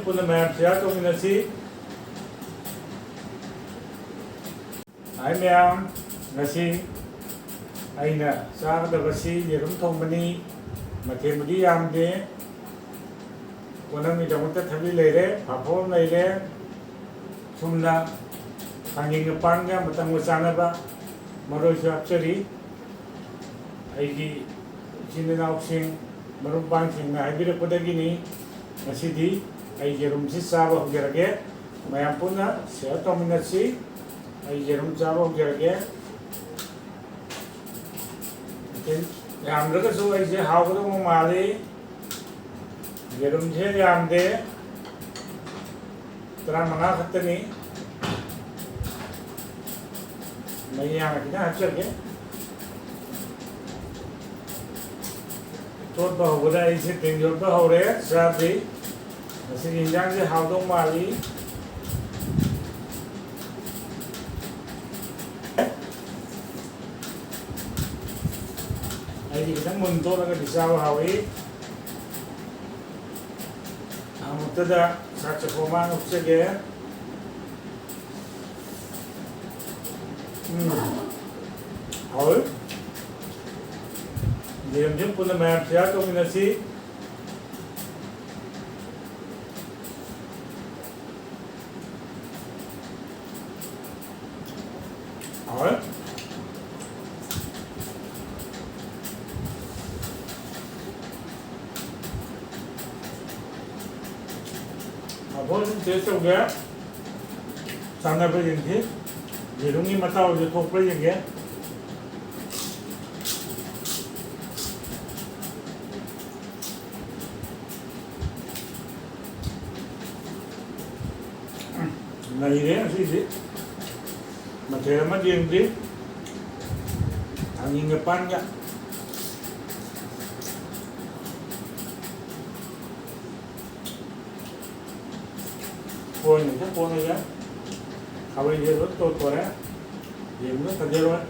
पुनः ma'am share तौमिनसी आई ma'am ngasi aina chagdabasi yerum thongmani mathemudi yamde konami damota thabi leire phapom leire sumna hanging panga matang chanaba maroi chapchari aigi jinna sing marum pang sing na ibira podagini ngasidi ai yerum si saba hogerage mayam puna share tauminasi ai yerum chaba hogerage ꯌꯥꯝꯗ꯭ꯔꯒꯁꯨ ꯑꯩꯁꯦ ꯍꯥꯎꯒꯗꯧꯕ ꯃꯥꯜꯂꯤ ꯌꯦꯔꯨꯝꯁꯦ ꯌꯥꯝꯗꯦ 15 ꯈꯛꯇꯅꯤ ꯃꯩ ꯌꯥꯝꯅ ꯈꯤꯇꯪ ꯍꯥꯞꯆꯒꯦ ꯇꯣꯠꯄ ꯍꯧꯕꯗ ꯑꯩꯁꯦ ꯇꯦꯡꯖꯣꯠꯄ ꯍꯧꯔꯦ ꯆꯥꯗ꯭ꯔꯤ ꯃꯁꯤꯒꯤ ꯏꯟꯖꯥꯡꯁꯦ ꯍꯥꯎꯗꯧ ꯃꯥꯜꯂꯤ ai khitang mun to laga disawa hawi amutada saksa koman upsege hawi jam puna mayam share tauminasi hawi बहुत टेस्ट हो गया सामने पे जिनकी जेरूंगी मता हो जो थोक पे जिनके नहीं रे ऐसी सी मटेरियल में जिनकी angin depan ya Pone ya, kalau dia tu tu ya, dia mula terjadi.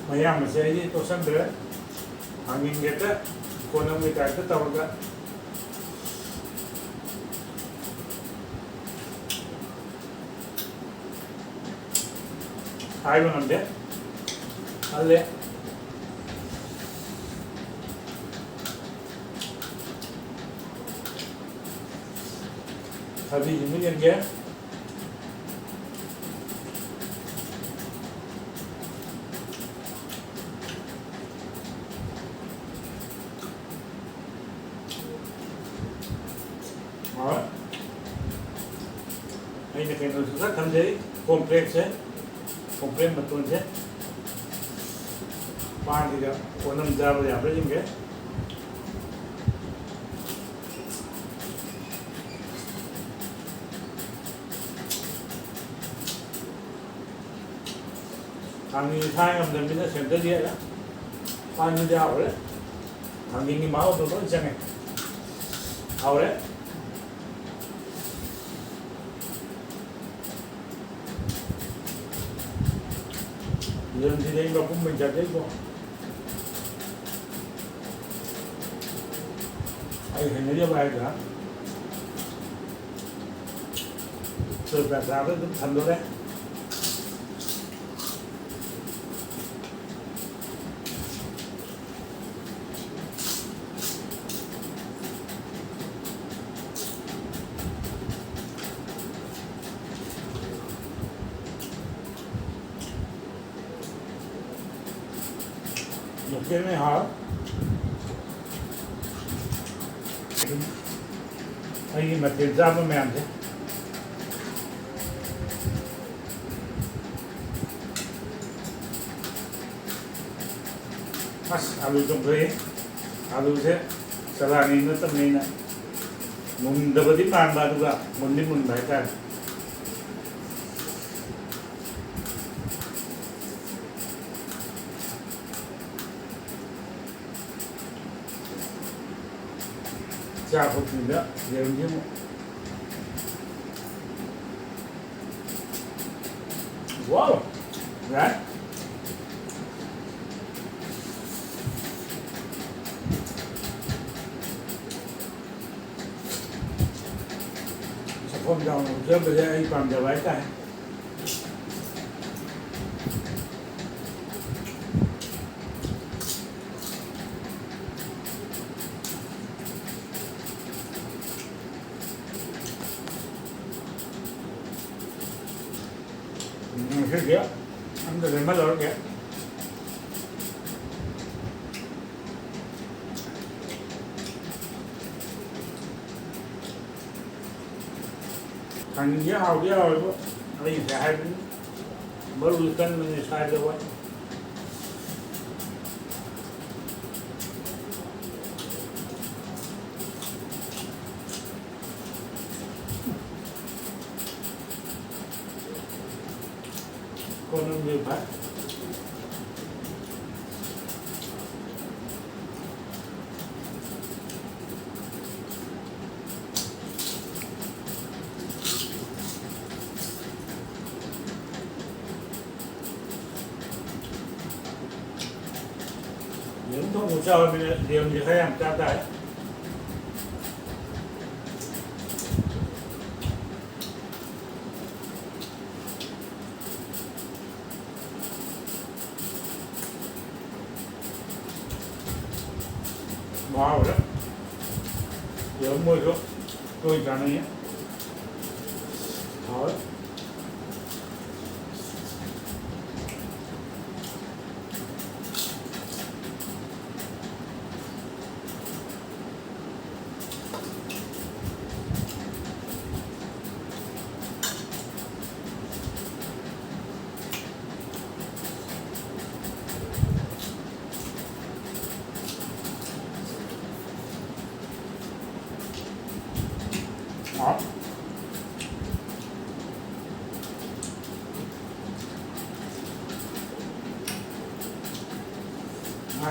Mayam masih ini tu sendiri, angin kita, kolam kita itu tahu tak? Air mana dia? Ada. Habis ini yang dia ini kan susah kan jadi kompleks ya kompleks betul ya pan juga konam jauh ya berapa jengke Angin thay ngầm mình sẽ tới địa đó, bao nhiêu dạo đấy, angin cái máu tôi vẫn chẳng này, hầu đấy, giờ thì đây vào cũng mình chặt đấy cô, ai hình như vậy cả, từ cả ra tới thành đó đấy. một cái này hả? Anh mà tiền ra với mềm thế. Mas alu trong thế, alu thế, salad ini tetap ini nak. Mun dapat ipan baru juga, mun ni mun baik kan. Chào phục gì nữa, đều như một wow, right? ꯃꯐꯝ ꯆꯥꯎꯅ ꯎꯖꯕꯁꯦ ꯑꯩ ꯄꯥꯝꯖꯕ ꯍꯥꯏꯇꯥꯔꯦ ꯉꯁꯤꯗꯤ ꯑꯝꯇ ꯂꯦꯝꯍꯜꯂꯔꯣꯏꯒꯦ ꯊꯥꯡꯖꯤꯡꯁꯦ ꯍꯥꯎꯗꯤ ꯍꯥꯎꯋꯦꯕ ꯑꯩ ꯉꯁꯥꯏ ꯍꯥꯏꯕꯅꯤ ꯃꯔꯨ ꯀꯟꯕꯅꯤ ꯁꯥꯏꯗ ꯋꯥꯏ ꯀꯣꯟꯅꯝꯗꯤ ꯐꯥꯏ ꯌꯦꯔꯨꯝ ꯊꯣꯡꯕ ꯆꯥꯎꯔꯕꯅꯤꯅ ꯌꯦꯔꯨꯝꯁꯦ ꯈꯔ ꯌꯥꯝ ꯆꯥ ꯇꯥꯔꯦ ꯃꯍꯥꯎꯁꯦ ꯌꯦꯔꯨꯝ ꯃꯣꯏꯁꯨ ꯇꯣꯏ ꯆꯥꯅꯩꯌꯦ ꯍꯥꯎꯋꯦ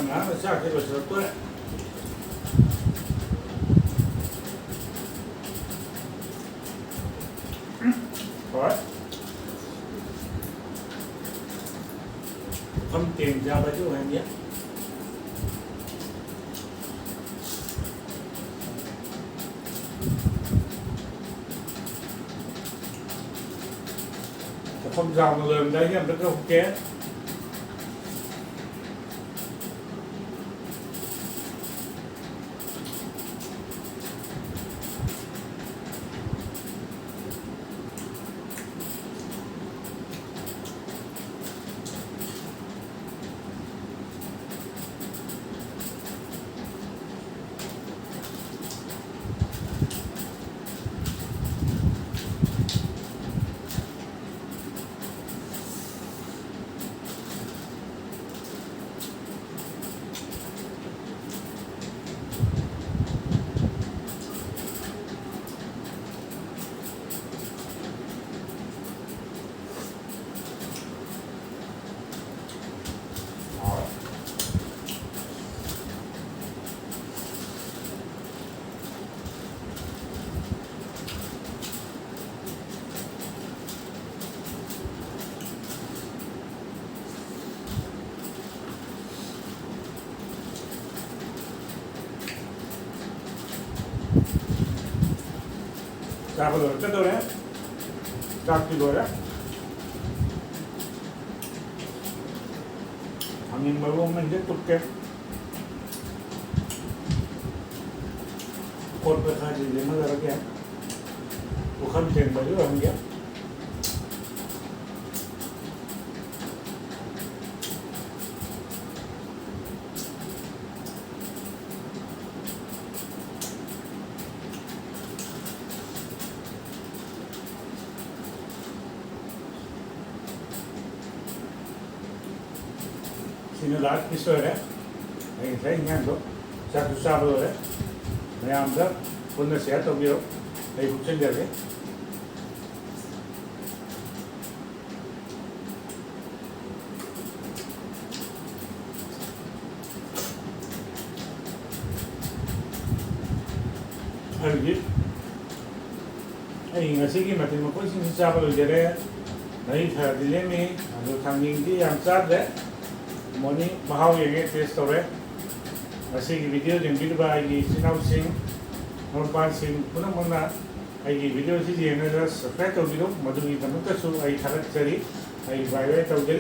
ꯉꯥꯡꯅ ꯆꯥꯛꯁꯦ ꯂꯣꯏꯁꯤꯜꯂꯛꯇꯣꯔꯦ ꯍꯣꯏ ꯄꯨꯈꯝ ꯇꯦꯡ ꯆꯥꯕꯁꯨ ꯑꯣꯏꯍꯟꯒꯦ ꯄꯨꯈꯝ ꯆꯥꯎꯅ ꯂꯣꯏꯔꯝꯗꯥꯏꯒꯤ ꯑꯝꯇ ꯀꯧꯀꯦ ꯆꯥꯕ ꯂꯣꯏꯔꯛꯀꯗꯧꯔꯦ ꯆꯥꯛꯇꯤ ꯂꯣꯏꯔꯦ ꯊꯥꯡꯖꯤꯡ ꯃꯔꯨ ꯑꯃ ꯍꯦꯛ ꯇꯨꯞꯀꯦ ꯀꯣꯠꯄ ꯈꯔꯗꯤ ꯂꯦꯝꯍꯜꯂꯔꯒꯦ ꯄꯨꯈꯝ ꯇꯦꯡꯕꯁꯨ ꯑꯣꯏꯍꯟꯒꯦ sini lahat piso öyle. Ay ingendo. Sa kusabo öyle. Mayamda bunun seyahat oluyor. Ay hukukçun geldi. Halbuki ay ngasigi matin mo ko sinisaba lojere. Nay thadilemi ado thangingi yam sadre. Moni mahau yenge test tore. Ngasigi video jeng video ba ay sinau sing normal sing punang muna ꯑꯩꯒꯤ ꯚꯤꯗꯤꯑꯣꯁꯤ ꯌꯦꯡꯉꯒ subscribe ꯇꯧꯕꯤꯔꯣ ꯃꯗꯨꯒꯤꯗꯃꯛꯇꯁꯨ ꯑꯩ ꯊꯥꯒꯠꯆꯔꯤ ꯑꯩ ꯕꯥꯏ ꯕꯥꯏ ꯇꯧꯖꯔꯤ